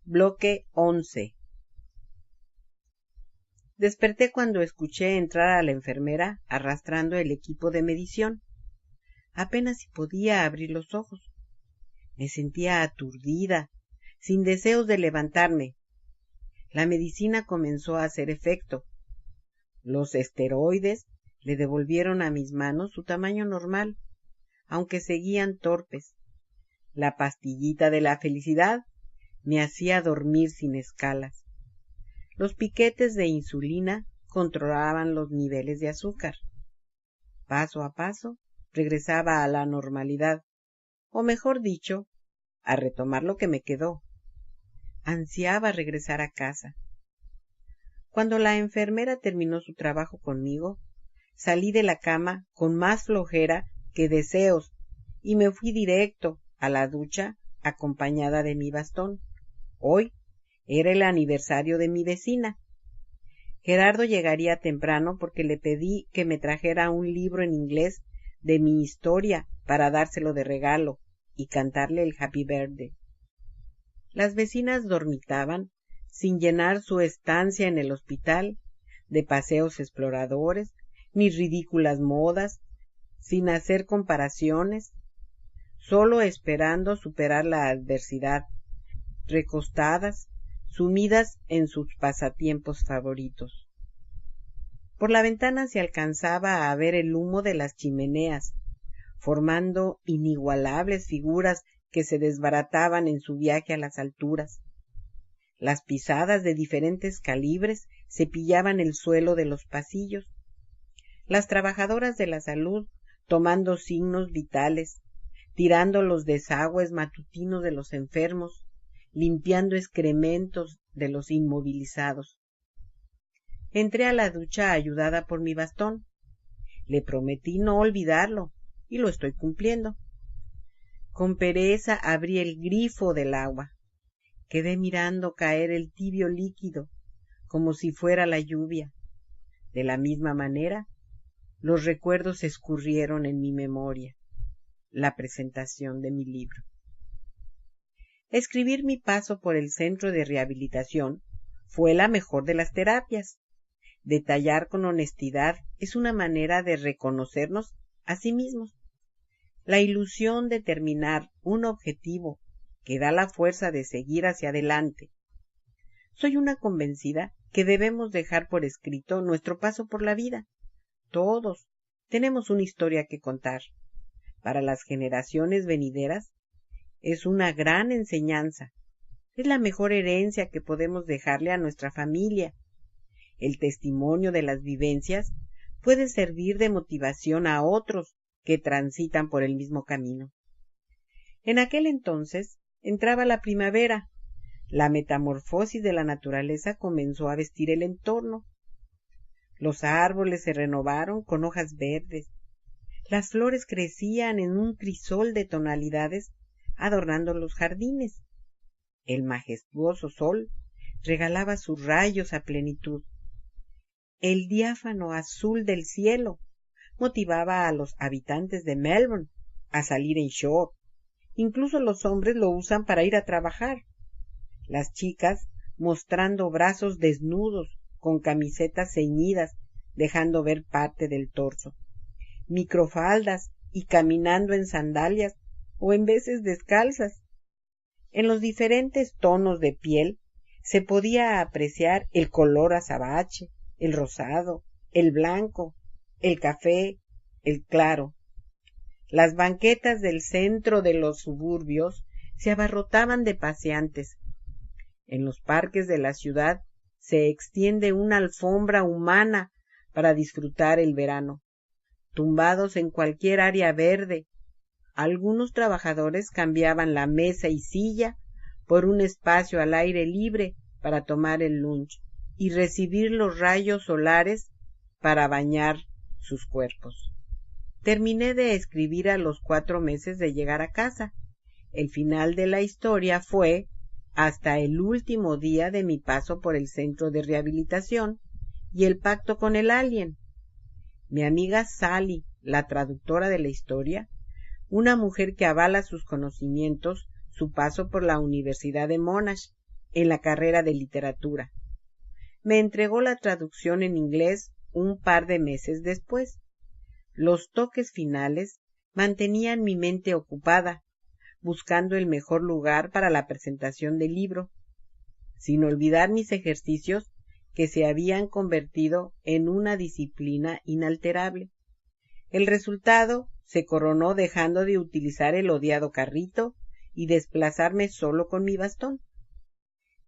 Bloque 11. Desperté cuando escuché entrar a la enfermera arrastrando el equipo de medición. Apenas si podía abrir los ojos. Me sentía aturdida, sin deseos de levantarme. La medicina comenzó a hacer efecto. Los esteroides le devolvieron a mis manos su tamaño normal, aunque seguían torpes. La pastillita de la felicidad me hacía dormir sin escalas. Los piquetes de insulina controlaban los niveles de azúcar. Paso a paso regresaba a la normalidad, o mejor dicho, a retomar lo que me quedó. Ansiaba regresar a casa. Cuando la enfermera terminó su trabajo conmigo, salí de la cama con más flojera que deseos y me fui directo a la ducha acompañada de mi bastón. Hoy era el aniversario de mi vecina. Gerardo llegaría temprano porque le pedí que me trajera un libro en inglés de mi historia para dárselo de regalo y cantarle el Happy Birthday. Las vecinas dormitaban sin llenar su estancia en el hospital de paseos exploradores, ni ridículas modas, sin hacer comparaciones, solo esperando superar la adversidad, recostadas, sumidas en sus pasatiempos favoritos. Por la ventana se alcanzaba a ver el humo de las chimeneas, formando inigualables figuras que se desbarataban en su viaje a las alturas. Las pisadas de diferentes calibres cepillaban el suelo de los pasillos. Las trabajadoras de la salud tomando signos vitales, tirando los desagües matutinos de los enfermos, limpiando excrementos de los inmovilizados. Entré a la ducha ayudada por mi bastón. Le prometí no olvidarlo, y lo estoy cumpliendo. Con pereza abrí el grifo del agua. Quedé mirando caer el tibio líquido, como si fuera la lluvia. De la misma manera, los recuerdos escurrieron en mi memoria. La presentación de mi libro. Escribir mi paso por el centro de rehabilitación fue la mejor de las terapias. Detallar con honestidad es una manera de reconocernos a sí mismos. La ilusión de terminar un objetivo que da la fuerza de seguir hacia adelante. Soy una convencida que debemos dejar por escrito nuestro paso por la vida. Todos tenemos una historia que contar. Para las generaciones venideras es una gran enseñanza. Es la mejor herencia que podemos dejarle a nuestra familia. El testimonio de las vivencias puede servir de motivación a otros que transitan por el mismo camino. En aquel entonces entraba la primavera. La metamorfosis de la naturaleza comenzó a vestir el entorno. Los árboles se renovaron con hojas verdes. Las flores crecían en un crisol de tonalidades adornando los jardines. El majestuoso sol regalaba sus rayos a plenitud. El diáfano azul del cielo motivaba a los habitantes de Melbourne a salir en short. Incluso los hombres lo usan para ir a trabajar. Las chicas mostrando brazos desnudos con camisetas ceñidas, dejando ver parte del torso. Microfaldas y caminando en sandalias o en veces descalzas. En los diferentes tonos de piel se podía apreciar el color azabache, el rosado, el blanco, el café, el claro. Las banquetas del centro de los suburbios se abarrotaban de paseantes. En los parques de la ciudad se extiende una alfombra humana para disfrutar el verano. Tumbados en cualquier área verde, algunos trabajadores cambiaban la mesa y silla por un espacio al aire libre para tomar el lunch y recibir los rayos solares para bañar sus cuerpos. Terminé de escribir a los 4 meses de llegar a casa. El final de la historia fue hasta el último día de mi paso por el centro de rehabilitación y el pacto con el alien. Mi amiga Sally, la traductora de la historia, una mujer que avala sus conocimientos, su paso por la Universidad de Monash, en la carrera de literatura. Me entregó la traducción en inglés un par de meses después. Los toques finales mantenían mi mente ocupada, buscando el mejor lugar para la presentación del libro, sin olvidar mis ejercicios que se habían convertido en una disciplina inalterable. El resultado se coronó dejando de utilizar el odiado carrito y desplazarme solo con mi bastón.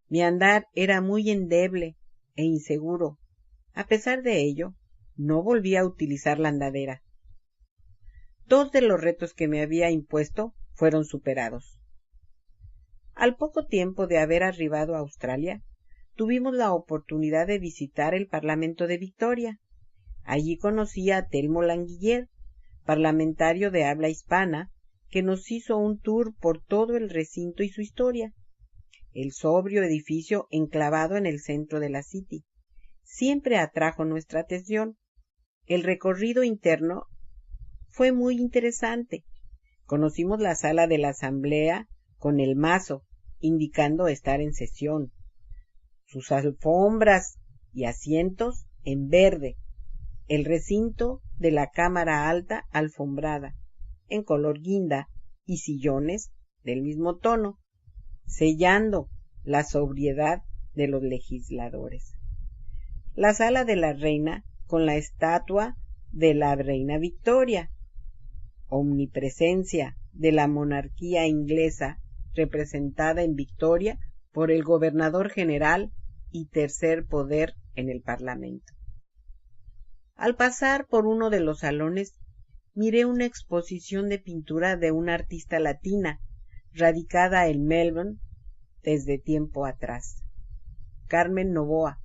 Mi andar era muy endeble e inseguro. A pesar de ello, no volví a utilizar la andadera. 2 de los retos que me había impuesto fueron superados. Al poco tiempo de haber arribado a Australia, tuvimos la oportunidad de visitar el Parlamento de Victoria. Allí conocí a Telmo Languiller, parlamentario de habla hispana, que nos hizo un tour por todo el recinto y su historia. El sobrio edificio enclavado en el centro de la City siempre atrajo nuestra atención. El recorrido interno fue muy interesante. Conocimos la sala de la asamblea con el mazo, indicando estar en sesión, sus alfombras y asientos en verde, el recinto de la cámara alta alfombrada, en color guinda, y sillones del mismo tono, sellando la sobriedad de los legisladores. La sala de la reina con la estatua de la reina Victoria, omnipresencia de la monarquía inglesa representada en Victoria por el gobernador general y tercer poder en el Parlamento. Al pasar por uno de los salones, miré una exposición de pintura de una artista latina, radicada en Melbourne desde tiempo atrás. Carmen Novoa.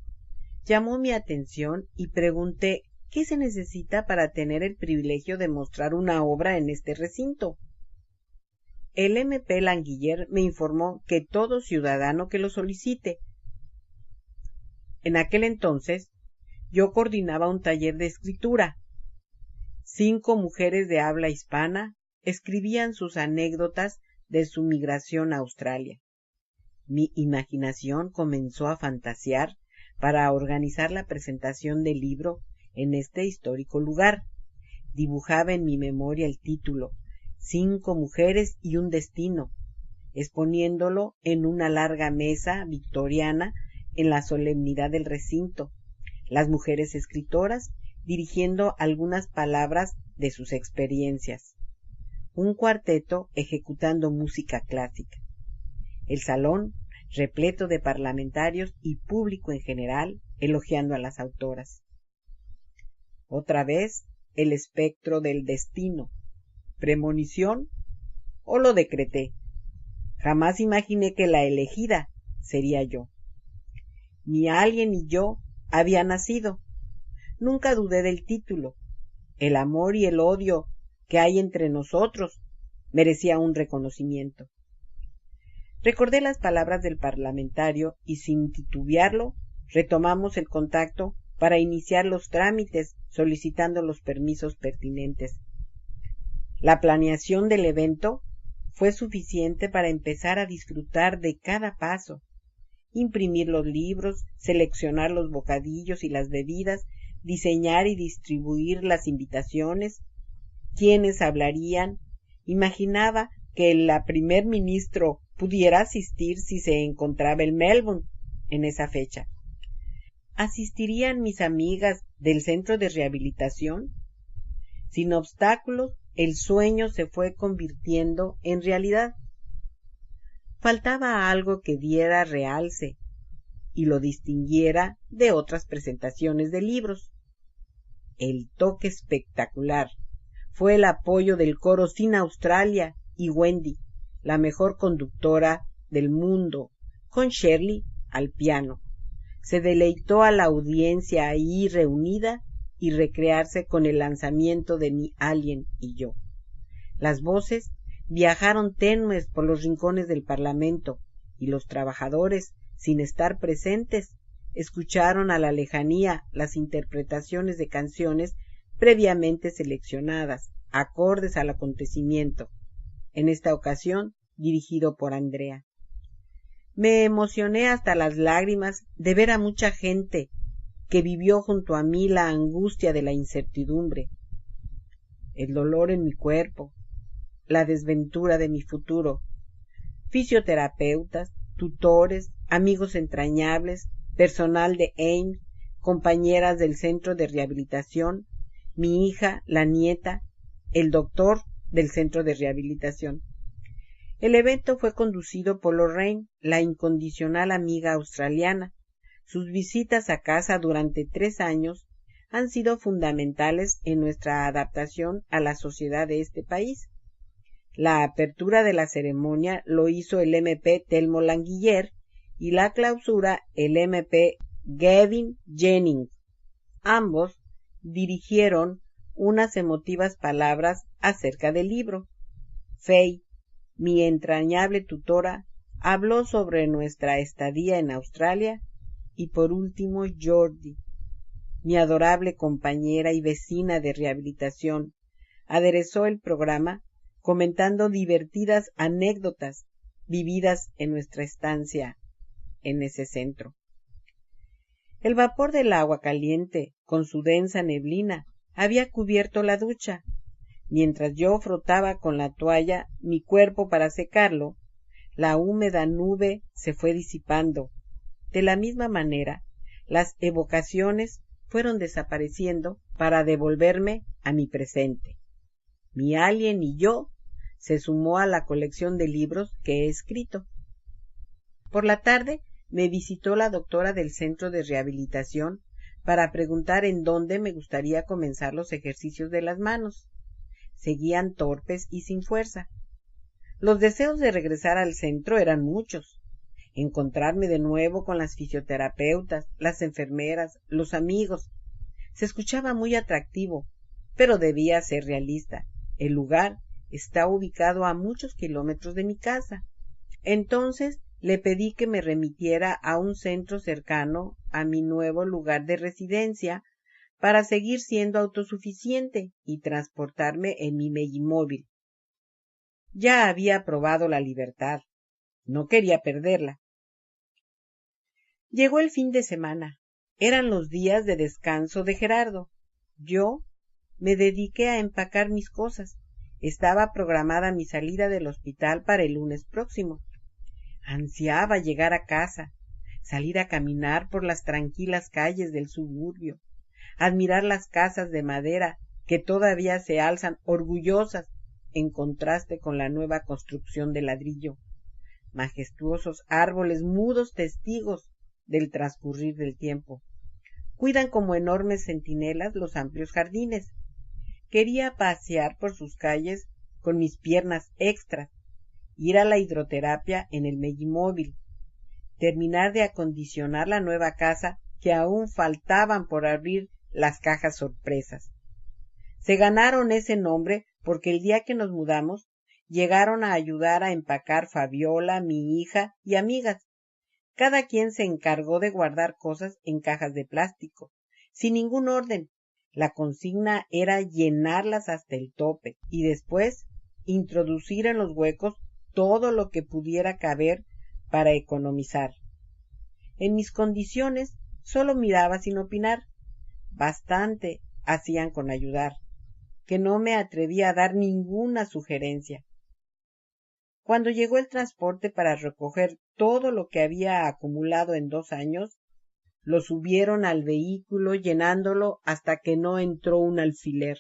Llamó mi atención y pregunté qué se necesita para tener el privilegio de mostrar una obra en este recinto. El MP Languiller me informó que todo ciudadano que lo solicite. En aquel entonces, yo coordinaba un taller de escritura. 5 mujeres de habla hispana escribían sus anécdotas de su migración a Australia. Mi imaginación comenzó a fantasear para organizar la presentación del libro en este histórico lugar. Dibujaba en mi memoria el título, 5 mujeres y un destino, exponiéndolo en una larga mesa victoriana en la solemnidad del recinto, las mujeres escritoras dirigiendo algunas palabras de sus experiencias, un cuarteto ejecutando música clásica, el salón repleto de parlamentarios y público en general elogiando a las autoras. Otra vez el espectro del destino, premonición o lo decreté. Jamás imaginé que la elegida sería yo. Ni alguien ni yo había nacido. Nunca dudé del título. El amor y el odio que hay entre nosotros merecía un reconocimiento. Recordé las palabras del parlamentario y sin titubearlo retomamos el contacto para iniciar los trámites solicitando los permisos pertinentes. La planeación del evento fue suficiente para empezar a disfrutar de cada paso, imprimir los libros, seleccionar los bocadillos y las bebidas, diseñar y distribuir las invitaciones, quiénes hablarían. Imaginaba que el primer ministro pudiera asistir si se encontraba en Melbourne en esa fecha. ¿Asistirían mis amigas del centro de rehabilitación? Sin obstáculos, el sueño se fue convirtiendo en realidad. Faltaba algo que diera realce y lo distinguiera de otras presentaciones de libros. El toque espectacular fue el apoyo del coro Sin Australia y Wendy, la mejor conductora del mundo, con Shirley al piano. Se deleitó a la audiencia ahí reunida y recrearse con el lanzamiento de Mi Alien y Yo. Las voces viajaron tenues por los rincones del Parlamento y los trabajadores, sin estar presentes, escucharon a la lejanía las interpretaciones de canciones previamente seleccionadas, acordes al acontecimiento, en esta ocasión dirigido por Andrea. Me emocioné hasta las lágrimas de ver a mucha gente que vivió junto a mí la angustia de la incertidumbre, el dolor en mi cuerpo, la desventura de mi futuro. Fisioterapeutas, tutores, amigos entrañables, personal de AIMS, compañeras del centro de rehabilitación, mi hija, la nieta, el doctor del centro de rehabilitación. El evento fue conducido por Lorraine, la incondicional amiga australiana. Sus visitas a casa durante 3 años han sido fundamentales en nuestra adaptación a la sociedad de este país. La apertura de la ceremonia lo hizo el MP Telmo Languiller y la clausura el MP Gavin Jennings. Ambos dirigieron unas emotivas palabras acerca del libro. Faye, mi entrañable tutora, habló sobre nuestra estadía en Australia y por último Jordi, mi adorable compañera y vecina de rehabilitación, aderezó el programa comentando divertidas anécdotas vividas en nuestra estancia en ese centro. El vapor del agua caliente, con su densa neblina, había cubierto la ducha. Mientras yo frotaba con la toalla mi cuerpo para secarlo, la húmeda nube se fue disipando. De la misma manera, las evocaciones fueron desapareciendo para devolverme a mi presente. Mi alien y yo se sumó a la colección de libros que he escrito. Por la tarde me visitó la doctora del centro de rehabilitación para preguntar en dónde me gustaría comenzar los ejercicios de las manos. Seguían torpes y sin fuerza. Los deseos de regresar al centro eran muchos. Encontrarme de nuevo con las fisioterapeutas, las enfermeras, los amigos. Se escuchaba muy atractivo, pero debía ser realista. El lugar está ubicado a muchos kilómetros de mi casa. Entonces le pedí que me remitiera a un centro cercano a mi nuevo lugar de residencia para seguir siendo autosuficiente y transportarme en mi Megimóvil. Ya había probado la libertad. No quería perderla. Llegó el fin de semana. Eran los días de descanso de Gerardo. Yo me dediqué a empacar mis cosas. Estaba programada mi salida del hospital para el lunes próximo. Ansiaba llegar a casa, salir a caminar por las tranquilas calles del suburbio, admirar las casas de madera que todavía se alzan orgullosas en contraste con la nueva construcción de ladrillo, majestuosos árboles mudos testigos del transcurrir del tiempo. Cuidan como enormes centinelas los amplios jardines. Quería pasear por sus calles con mis piernas extras, ir a la hidroterapia en el Megimóvil, terminar de acondicionar la nueva casa que aún faltaban por abrir las cajas sorpresas. Se ganaron ese nombre porque el día que nos mudamos llegaron a ayudar a empacar Fabiola, mi hija y amigas. Cada quien se encargó de guardar cosas en cajas de plástico, sin ningún orden. La consigna era llenarlas hasta el tope y después introducir en los huecos todo lo que pudiera caber para economizar. En mis condiciones solo miraba sin opinar. Bastante hacían con ayudar, que no me atreví a dar ninguna sugerencia. Cuando llegó el transporte para recoger todo lo que había acumulado en 2 años, lo subieron al vehículo llenándolo hasta que no entró un alfiler.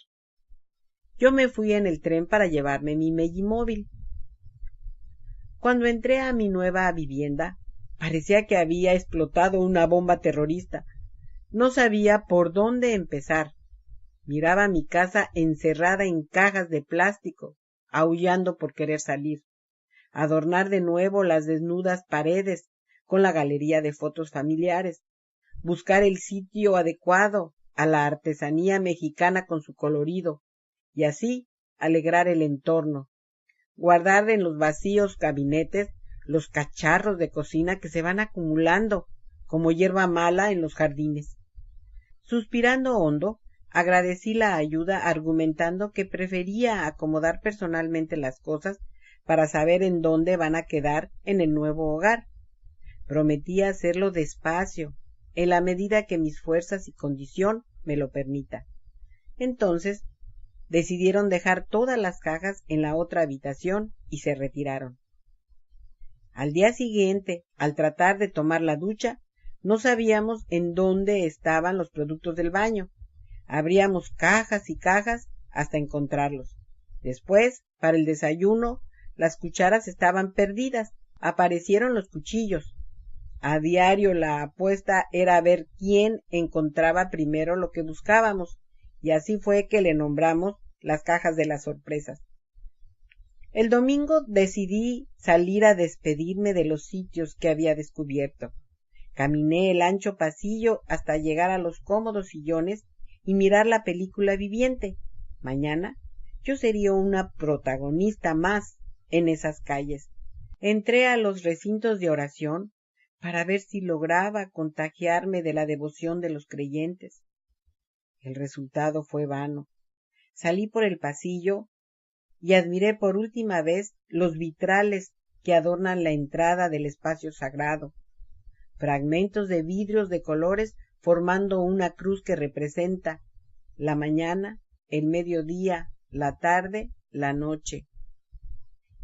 Yo me fui en el tren para llevarme mi Megimóvil. Cuando entré a mi nueva vivienda, parecía que había explotado una bomba terrorista. No sabía por dónde empezar. Miraba mi casa encerrada en cajas de plástico, aullando por querer salir. Adornar de nuevo las desnudas paredes con la galería de fotos familiares. Buscar el sitio adecuado a la artesanía mexicana con su colorido, y así alegrar el entorno. Guardar en los vacíos gabinetes los cacharros de cocina que se van acumulando como hierba mala en los jardines. Suspirando hondo, agradecí la ayuda argumentando que prefería acomodar personalmente las cosas para saber en dónde van a quedar en el nuevo hogar. Prometí hacerlo despacio, en la medida que mis fuerzas y condición me lo permita. Entonces decidieron dejar todas las cajas en la otra habitación y se retiraron. Al día siguiente, al tratar de tomar la ducha, no sabíamos en dónde estaban los productos del baño. Abríamos cajas y cajas hasta encontrarlos. Después, para el desayuno, las cucharas estaban perdidas. Aparecieron los cuchillos. A diario la apuesta era ver quién encontraba primero lo que buscábamos, y así fue que le nombramos las cajas de las sorpresas. El domingo decidí salir a despedirme de los sitios que había descubierto. Caminé el ancho pasillo hasta llegar a los cómodos sillones y mirar la película viviente. Mañana yo sería una protagonista más en esas calles. Entré a los recintos de oración para ver si lograba contagiarme de la devoción de los creyentes. El resultado fue vano. Salí por el pasillo y admiré por última vez los vitrales que adornan la entrada del espacio sagrado, fragmentos de vidrios de colores formando una cruz que representa la mañana, el mediodía, la tarde, la noche.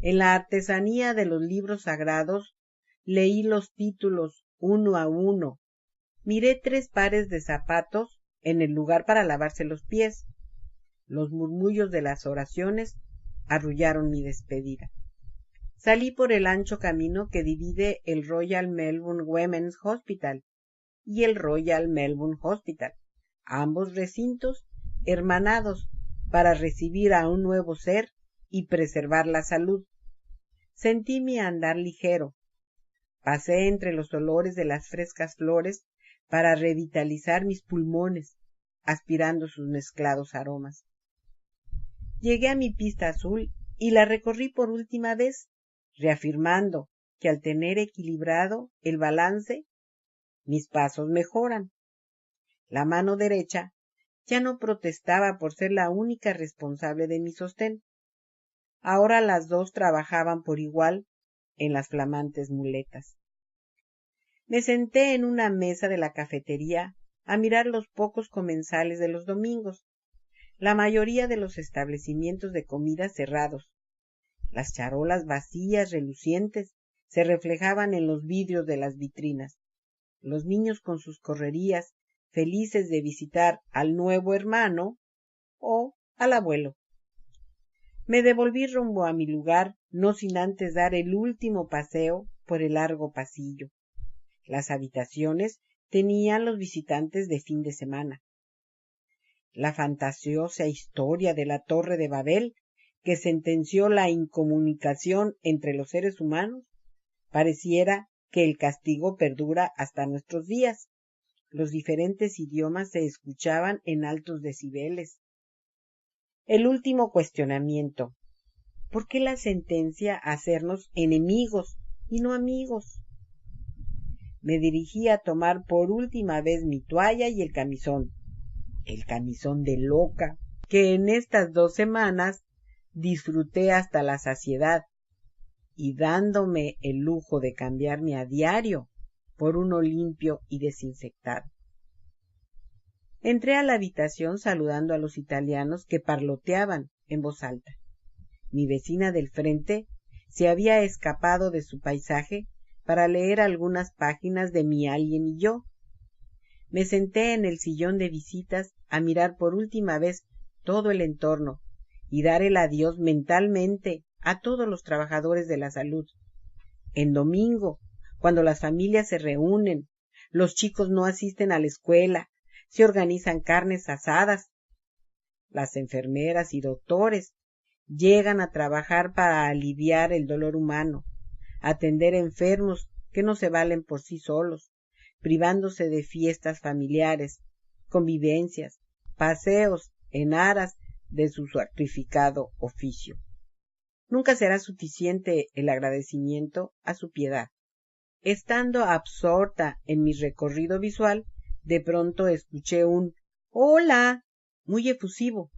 En la artesanía de los libros sagrados leí los títulos uno a uno. Miré 3 pares de zapatos en el lugar para lavarse los pies. Los murmullos de las oraciones arrullaron mi despedida. Salí por el ancho camino que divide el Royal Melbourne Women's Hospital y el Royal Melbourne Hospital, ambos recintos hermanados para recibir a un nuevo ser y preservar la salud. Sentí mi andar ligero. Pasé entre los olores de las frescas flores para revitalizar mis pulmones, aspirando sus mezclados aromas. Llegué a mi pista azul y la recorrí por última vez, reafirmando que al tener equilibrado el balance, mis pasos mejoran. La mano derecha ya no protestaba por ser la única responsable de mi sostén. Ahora las dos trabajaban por igual en las flamantes muletas. Me senté en una mesa de la cafetería a mirar los pocos comensales de los domingos, la mayoría de los establecimientos de comida cerrados. Las charolas vacías, relucientes, se reflejaban en los vidrios de las vitrinas. Los niños con sus correrías, felices de visitar al nuevo hermano o al abuelo. Me devolví rumbo a mi lugar, no sin antes dar el último paseo por el largo pasillo. Las habitaciones tenían los visitantes de fin de semana. La fantasiosa historia de la Torre de Babel, que sentenció la incomunicación entre los seres humanos, pareciera que el castigo perdura hasta nuestros días. Los diferentes idiomas se escuchaban en altos decibeles. El último cuestionamiento: ¿por qué la sentencia a hacernos enemigos y no amigos? Me dirigí a tomar por última vez mi toalla y el camisón de loca, que en estas 2 semanas disfruté hasta la saciedad, y dándome el lujo de cambiarme a diario por uno limpio y desinfectado. Entré a la habitación saludando a los italianos que parloteaban en voz alta. Mi vecina del frente se había escapado de su paisaje para leer algunas páginas de Mi alguien y yo. Me senté en el sillón de visitas a mirar por última vez todo el entorno y dar el adiós mentalmente a todos los trabajadores de la salud. En domingo, cuando las familias se reúnen, los chicos no asisten a la escuela, se organizan carnes asadas. Las enfermeras y doctores llegan a trabajar para aliviar el dolor humano, atender enfermos que no se valen por sí solos, privándose de fiestas familiares, convivencias, paseos en aras de su sacrificado oficio. Nunca será suficiente el agradecimiento a su piedad. Estando absorta en mi recorrido visual, de pronto escuché un «¡Hola!» muy efusivo.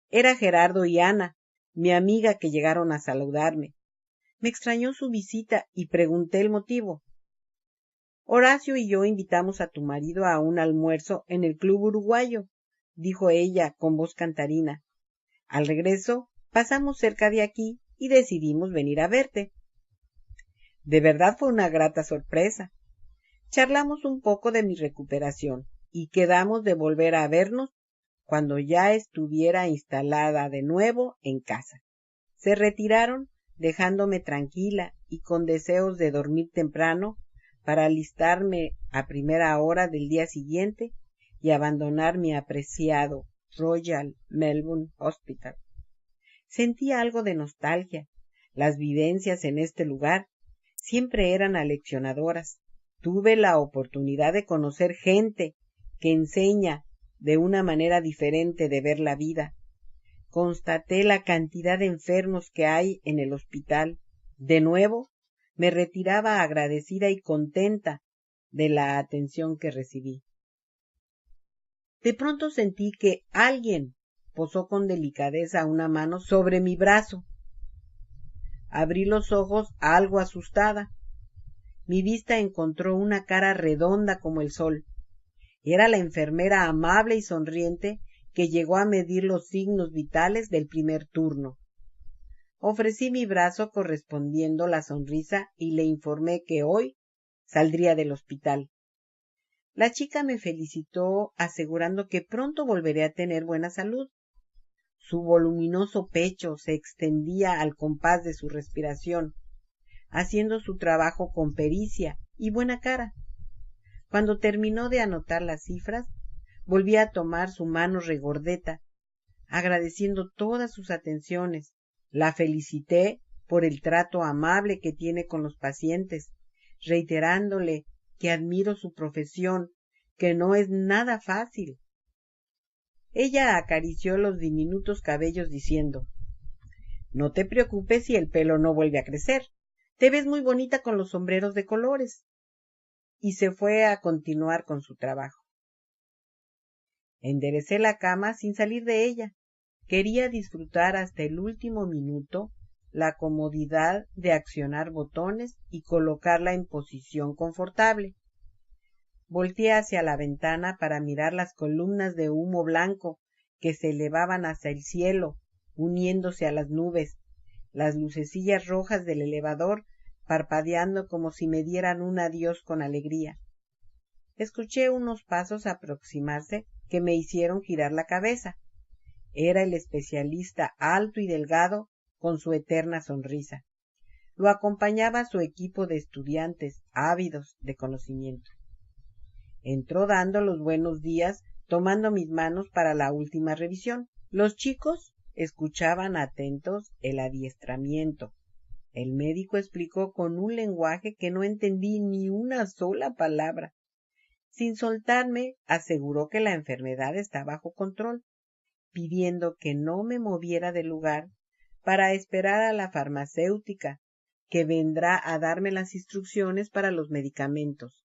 Era Gerardo y Ana, mi amiga, que llegaron a saludarme. Me extrañó su visita y pregunté el motivo. Horacio y yo invitamos a tu marido a un almuerzo en el Club Uruguayo, dijo ella con voz cantarina. Al regreso, pasamos cerca de aquí y decidimos venir a verte. De verdad fue una grata sorpresa. Charlamos un poco de mi recuperación y quedamos de volver a vernos cuando ya estuviera instalada de nuevo en casa. Se retiraron, dejándome tranquila y con deseos de dormir temprano para alistarme a primera hora del día siguiente y abandonar mi apreciado Royal Melbourne Hospital. Sentía algo de nostalgia. Las vivencias en este lugar siempre eran aleccionadoras. Tuve la oportunidad de conocer gente que enseña de una manera diferente de ver la vida. Constaté la cantidad de enfermos que hay en el hospital. De nuevo, me retiraba agradecida y contenta de la atención que recibí. De pronto sentí que alguien posó con delicadeza una mano sobre mi brazo. Abrí los ojos algo asustada. Mi vista encontró una cara redonda como el sol. Era la enfermera amable y sonriente que llegó a medir los signos vitales del primer turno. Ofrecí mi brazo correspondiendo la sonrisa y le informé que hoy saldría del hospital. La chica me felicitó asegurando que pronto volveré a tener buena salud. Su voluminoso pecho se extendía al compás de su respiración, haciendo su trabajo con pericia y buena cara. Cuando terminó de anotar las cifras, volví a tomar su mano regordeta, agradeciendo todas sus atenciones. La felicité por el trato amable que tiene con los pacientes, reiterándole que admiro su profesión, que no es nada fácil. Ella acarició los diminutos cabellos diciendo: «No te preocupes si el pelo no vuelve a crecer. Te ves muy bonita con los sombreros de colores». Y se fue a continuar con su trabajo. Enderecé la cama sin salir de ella. Quería disfrutar hasta el último minuto la comodidad de accionar botones y colocarla en posición confortable. Volteé hacia la ventana para mirar las columnas de humo blanco que se elevaban hacia el cielo, uniéndose a las nubes, las lucecillas rojas del elevador parpadeando como si me dieran un adiós con alegría. Escuché unos pasos aproximarse que me hicieron girar la cabeza. Era el especialista alto y delgado con su eterna sonrisa. Lo acompañaba su equipo de estudiantes ávidos de conocimiento. Entró dando los buenos días, tomando mis manos para la última revisión. Los chicos escuchaban atentos el adiestramiento. El médico explicó con un lenguaje que no entendí ni una sola palabra. Sin soltarme, aseguró que la enfermedad está bajo control, pidiendo que no me moviera del lugar para esperar a la farmacéutica, que vendrá a darme las instrucciones para los medicamentos.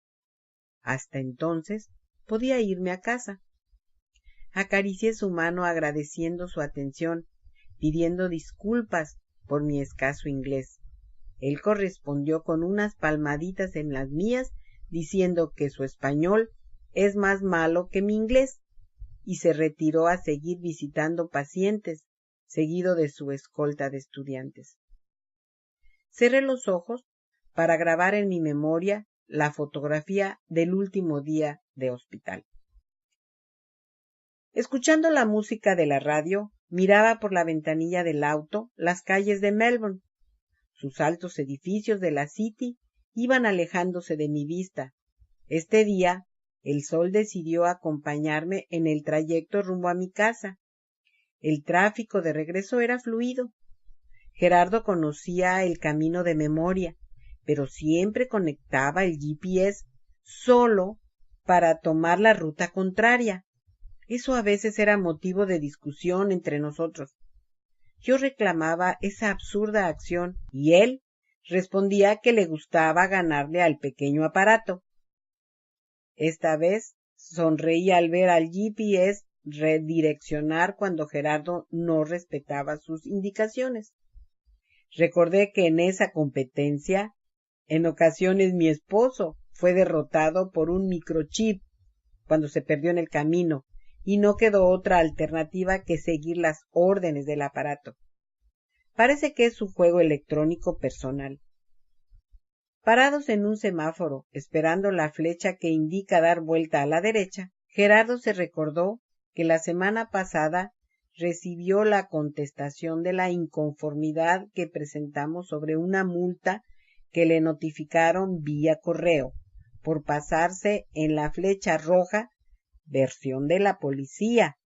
Hasta entonces podía irme a casa. Acaricié su mano agradeciendo su atención, pidiendo disculpas por mi escaso inglés. Él correspondió con unas palmaditas en las mías, diciendo que su español es más malo que mi inglés, y se retiró a seguir visitando pacientes, seguido de su escolta de estudiantes. Cerré los ojos para grabar en mi memoria la fotografía del último día de hospital. Escuchando la música de la radio, miraba por la ventanilla del auto las calles de Melbourne. Sus altos edificios de la City iban alejándose de mi vista. Este día, el sol decidió acompañarme en el trayecto rumbo a mi casa. El tráfico de regreso era fluido. Gerardo conocía el camino de memoria, pero siempre conectaba el GPS solo para tomar la ruta contraria. Eso a veces era motivo de discusión entre nosotros. Yo reclamaba esa absurda acción y él respondía que le gustaba ganarle al pequeño aparato. Esta vez sonreí al ver al GPS redireccionar cuando Gerardo no respetaba sus indicaciones. Recordé que en esa competencia, en ocasiones mi esposo fue derrotado por un microchip cuando se perdió en el camino y no quedó otra alternativa que seguir las órdenes del aparato. Parece que es su juego electrónico personal. Parados en un semáforo, esperando la flecha que indica dar vuelta a la derecha, Gerardo se recordó que la semana pasada recibió la contestación de la inconformidad que presentamos sobre una multa que le notificaron vía correo por pasarse en la flecha roja, versión de la policía.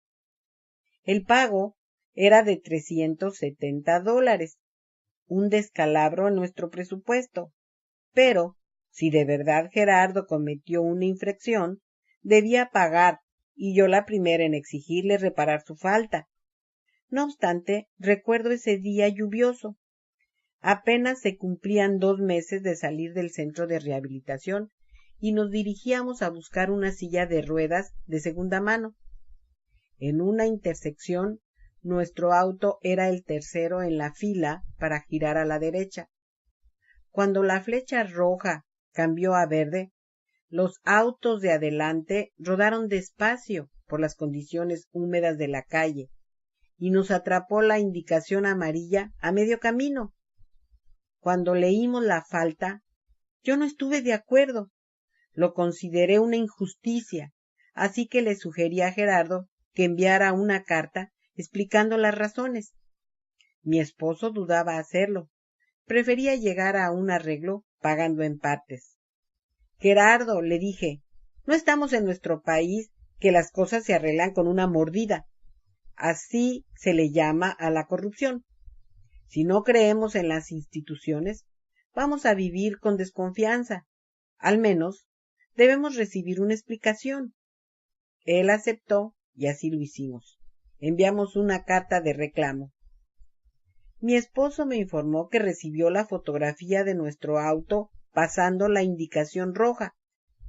El pago era de $370, un descalabro en nuestro presupuesto. Pero, si de verdad Gerardo cometió una infracción, debía pagar, y yo la primera en exigirle reparar su falta. No obstante, recuerdo ese día lluvioso. Apenas se cumplían 2 meses de salir del centro de rehabilitación y nos dirigíamos a buscar una silla de ruedas de segunda mano. En una intersección, nuestro auto era el tercero en la fila para girar a la derecha. Cuando la flecha roja cambió a verde, los autos de adelante rodaron despacio por las condiciones húmedas de la calle y nos atrapó la indicación amarilla a medio camino. Cuando leímos la falta, yo no estuve de acuerdo. Lo consideré una injusticia, así que le sugerí a Gerardo que enviara una carta explicando las razones. Mi esposo dudaba hacerlo. Prefería llegar a un arreglo pagando en partes. Gerardo, le dije, no estamos en nuestro país que las cosas se arreglan con una mordida. Así se le llama a la corrupción. Si no creemos en las instituciones, vamos a vivir con desconfianza. Al menos, debemos recibir una explicación. Él aceptó y así lo hicimos. Enviamos una carta de reclamo. Mi esposo me informó que recibió la fotografía de nuestro auto pasando la indicación roja,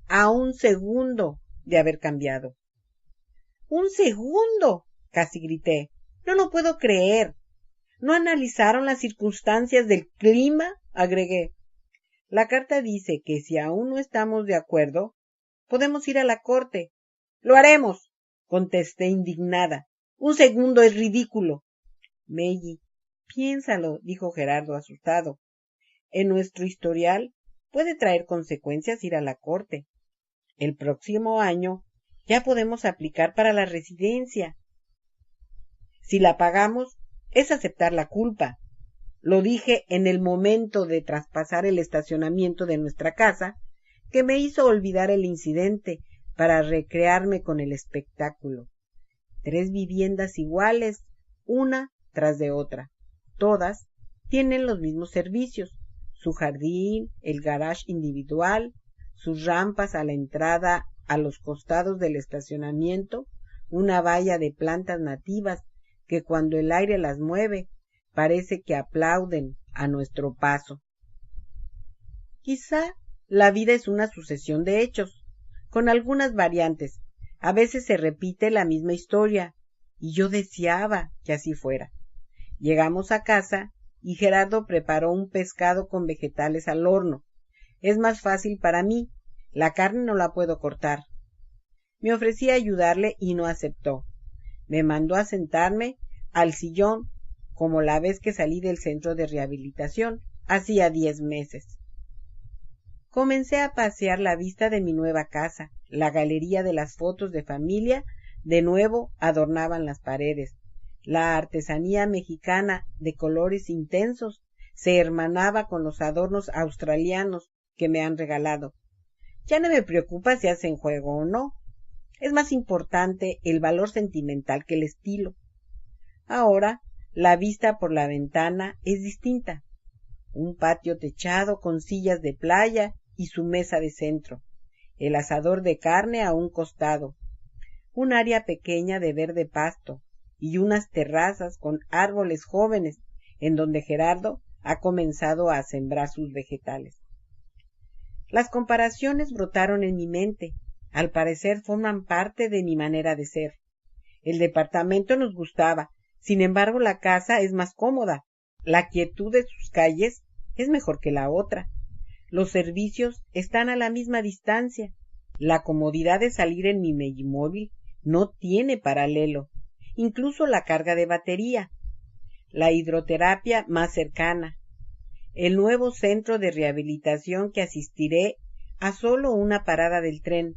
a 1 segundo de haber cambiado. ¡1 segundo! Casi grité. No lo puedo creer. ¿No analizaron las circunstancias del clima? Agregué. La carta dice que si aún no estamos de acuerdo, podemos ir a la corte. ¡Lo haremos!, contesté indignada. 1 segundo es ridículo. Meiji, piénsalo, dijo Gerardo asustado. En nuestro historial puede traer consecuencias ir a la corte. El próximo año ya podemos aplicar para la residencia. Si la pagamos, es aceptar la culpa. Lo dije en el momento de traspasar el estacionamiento de nuestra casa, que me hizo olvidar el incidente para recrearme con el espectáculo. 3 viviendas iguales, una tras de otra. Todas tienen los mismos servicios, su jardín, el garage individual, sus rampas a la entrada a los costados del estacionamiento, una valla de plantas nativas que cuando el aire las mueve parece que aplauden a nuestro paso. Quizá la vida es una sucesión de hechos, con algunas variantes. A veces se repite la misma historia, y yo deseaba que así fuera. Llegamos a casa y Gerardo preparó un pescado con vegetales al horno. Es más fácil para mí, la carne no la puedo cortar. Me ofrecí a ayudarle y no aceptó. Me mandó a sentarme al sillón como la vez que salí del centro de rehabilitación, hacía 10 meses. Comencé a pasear la vista de mi nueva casa. La galería de las fotos de familia de nuevo adornaban las paredes. La artesanía mexicana de colores intensos se hermanaba con los adornos australianos que me han regalado. Ya no me preocupa si hacen juego o no. Es más importante el valor sentimental que el estilo. Ahora la vista por la ventana es distinta. Un patio techado con sillas de playa y su mesa de centro. El asador de carne a un costado. Un área pequeña de verde pasto y unas terrazas con árboles jóvenes en donde Gerardo ha comenzado a sembrar sus vegetales. Las comparaciones brotaron en mi mente. Al parecer forman parte de mi manera de ser. El departamento nos gustaba, sin embargo la casa es más cómoda. La quietud de sus calles es mejor que la otra. Los servicios están a la misma distancia. La comodidad de salir en mi Megimóvil no tiene paralelo. Incluso la carga de batería. La hidroterapia más cercana. El nuevo centro de rehabilitación que asistiré a solo una parada del tren.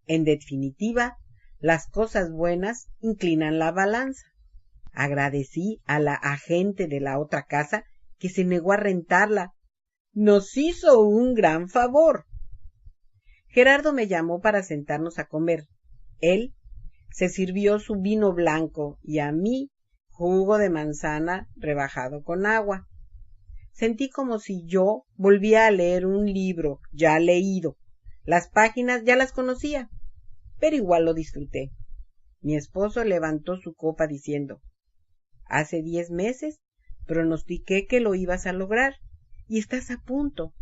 En definitiva, las cosas buenas inclinan la balanza. Agradecí a la agente de la otra casa que se negó a rentarla. Nos hizo un gran favor. Gerardo me llamó para sentarnos a comer. Él se sirvió su vino blanco y a mí jugo de manzana rebajado con agua. Sentí como si yo volvía a leer un libro ya leído. Las páginas ya las conocía, pero igual lo disfruté. Mi esposo levantó su copa diciendo: hace 10 meses pronostiqué que lo ibas a lograr y estás a punto.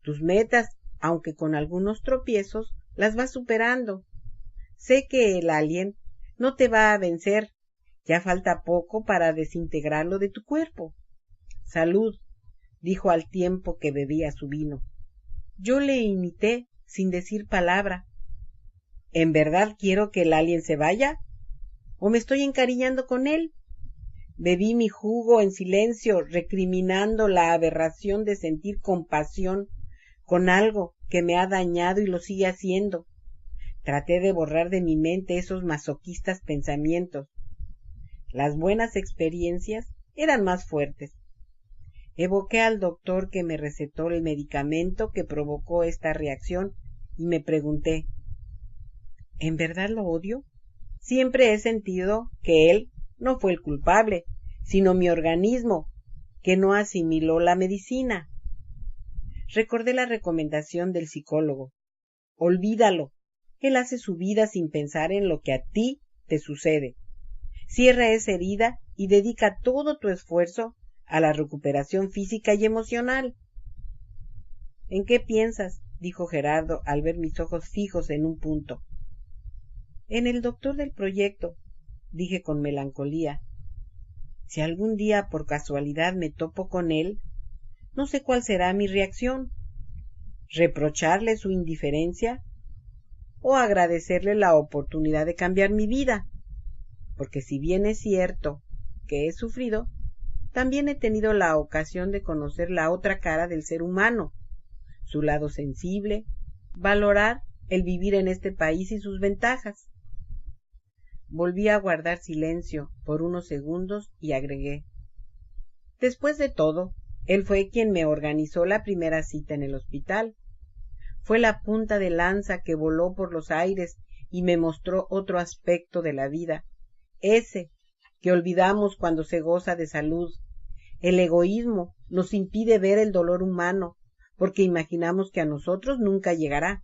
Tus metas, aunque con algunos tropiezos, las vas superando. Sé que el alien no te va a vencer. Ya falta poco para desintegrarlo de tu cuerpo. Salud, dijo al tiempo que bebía su vino. Yo le imité sin decir palabra. ¿En verdad quiero que el alien se vaya? ¿O me estoy encariñando con él? Bebí mi jugo en silencio, recriminando la aberración de sentir compasión con algo que me ha dañado y lo sigue haciendo. Traté de borrar de mi mente esos masoquistas pensamientos. Las buenas experiencias eran más fuertes. Evoqué al doctor que me recetó el medicamento que provocó esta reacción y me pregunté: ¿en verdad lo odio? Siempre he sentido que él no fue el culpable, sino mi organismo, que no asimiló la medicina. Recordé la recomendación del psicólogo. Olvídalo. Él hace su vida sin pensar en lo que a ti te sucede. Cierra esa herida y dedica todo tu esfuerzo a la recuperación física y emocional. ¿En qué piensas?, dijo Gerardo al ver mis ojos fijos en un punto. En el doctor del proyecto, dije con melancolía. Si algún día por casualidad me topo con él, no sé cuál será mi reacción. ¿Reprocharle su indiferencia o agradecerle la oportunidad de cambiar mi vida? Porque si bien es cierto que he sufrido, también he tenido la ocasión de conocer la otra cara del ser humano, su lado sensible, valorar el vivir en este país y sus ventajas. Volví a guardar silencio por unos segundos y agregué: después de todo, él fue quien me organizó la primera cita en el hospital. Fue la punta de lanza que voló por los aires y me mostró otro aspecto de la vida, ese que olvidamos cuando se goza de salud. El egoísmo nos impide ver el dolor humano, porque imaginamos que a nosotros nunca llegará.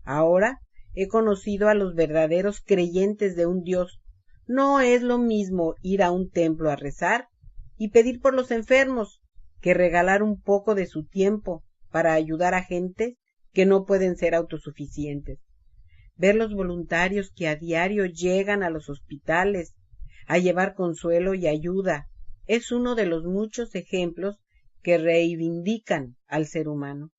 Ahora he conocido a los verdaderos creyentes de un Dios. No es lo mismo ir a un templo a rezar y pedir por los enfermos que regalar un poco de su tiempo para ayudar a gente que no pueden ser autosuficientes. Ver los voluntarios que a diario llegan a los hospitales a llevar consuelo y ayuda es uno de los muchos ejemplos que reivindican al ser humano.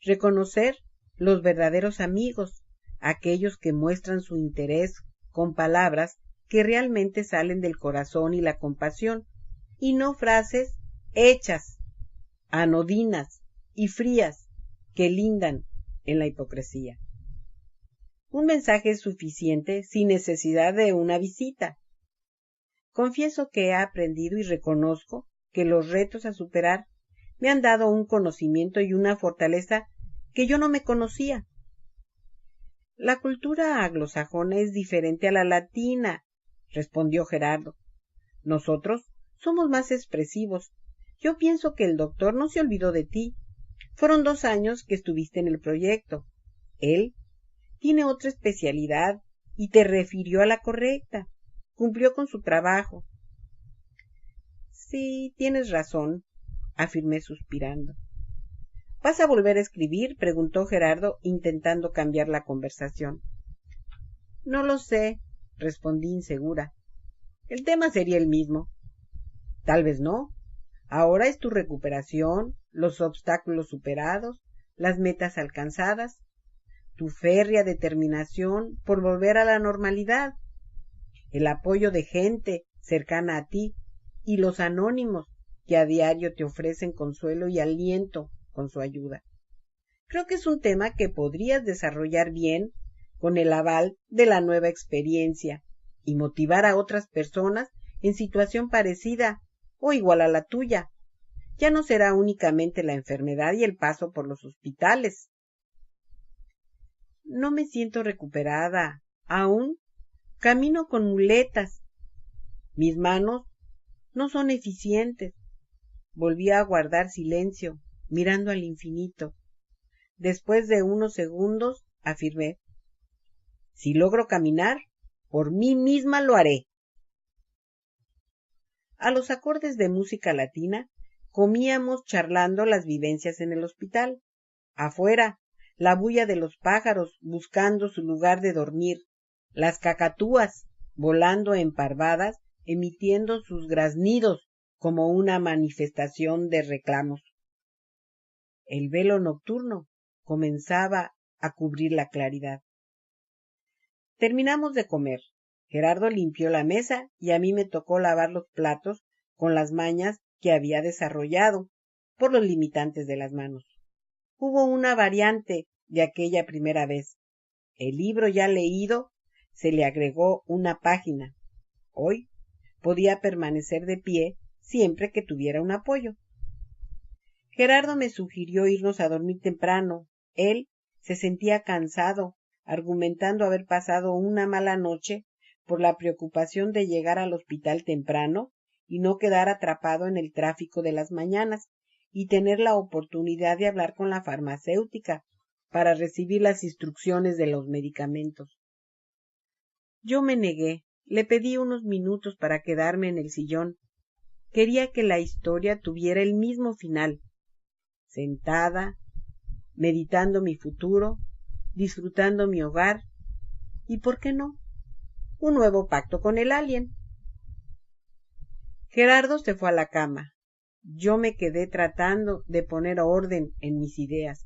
Reconocer los verdaderos amigos, aquellos que muestran su interés con palabras que realmente salen del corazón y la compasión, y no frases hechas, anodinas y frías que lindan en la hipocresía. Un mensaje es suficiente sin necesidad de una visita. Confieso que he aprendido y reconozco que los retos a superar me han dado un conocimiento y una fortaleza que yo no me conocía. La cultura anglosajona es diferente a la latina, respondió Gerardo. Nosotros somos más expresivos. Yo pienso que el doctor no se olvidó de ti. Fueron 2 años que estuviste en el proyecto. Él tiene otra especialidad y te refirió a la correcta. Cumplió con su trabajo. Sí, tienes razón, afirmé suspirando. ¿Vas a volver a escribir?, preguntó Gerardo, intentando cambiar la conversación. No lo sé, respondí insegura. El tema sería el mismo. Tal vez no. Ahora es tu recuperación, los obstáculos superados, las metas alcanzadas, tu férrea determinación por volver a la normalidad, el apoyo de gente cercana a ti y los anónimos que a diario te ofrecen consuelo y aliento con su ayuda. Creo que es un tema que podrías desarrollar bien con el aval de la nueva experiencia y motivar a otras personas en situación parecida o igual a la tuya. Ya no será únicamente la enfermedad y el paso por los hospitales. No me siento recuperada. Aún camino con muletas. Mis manos no son eficientes. Volví a guardar silencio, mirando al infinito. Después de unos segundos, afirmé: si logro caminar, por mí misma lo haré. A los acordes de música latina, comíamos charlando las vivencias en el hospital. Afuera, la bulla de los pájaros buscando su lugar de dormir, las cacatúas volando emparvadas, emitiendo sus graznidos como una manifestación de reclamos. El velo nocturno comenzaba a cubrir la claridad. Terminamos de comer. Gerardo limpió la mesa y a mí me tocó lavar los platos con las mañas que había desarrollado por los limitantes de las manos. Hubo una variante de aquella primera vez. El libro ya leído se le agregó una página. Hoy podía permanecer de pie siempre que tuviera un apoyo. Gerardo me sugirió irnos a dormir temprano. Él se sentía cansado, argumentando haber pasado una mala noche por la preocupación de llegar al hospital temprano y no quedar atrapado en el tráfico de las mañanas y tener la oportunidad de hablar con la farmacéutica para recibir las instrucciones de los medicamentos. Yo me negué, le pedí unos minutos para quedarme en el sillón. Quería que la historia tuviera el mismo final. Sentada, meditando mi futuro, disfrutando mi hogar y, ¿por qué no?, un nuevo pacto con el alien. Gerardo se fue a la cama. Yo me quedé tratando de poner orden en mis ideas.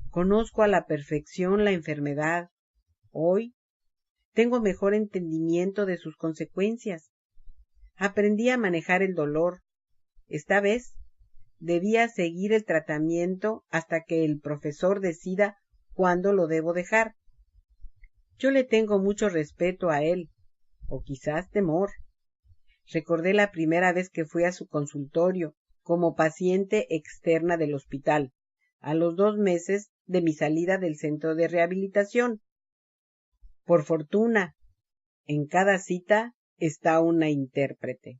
Conozco a la perfección la enfermedad. Hoy tengo mejor entendimiento de sus consecuencias. Aprendí a manejar el dolor. Esta vez debía seguir el tratamiento hasta que el profesor decida cuándo lo debo dejar. Yo le tengo mucho respeto a él, o quizás temor. Recordé la primera vez que fui a su consultorio como paciente externa del hospital, a los 2 meses de mi salida del centro de rehabilitación. Por fortuna, en cada cita está una intérprete.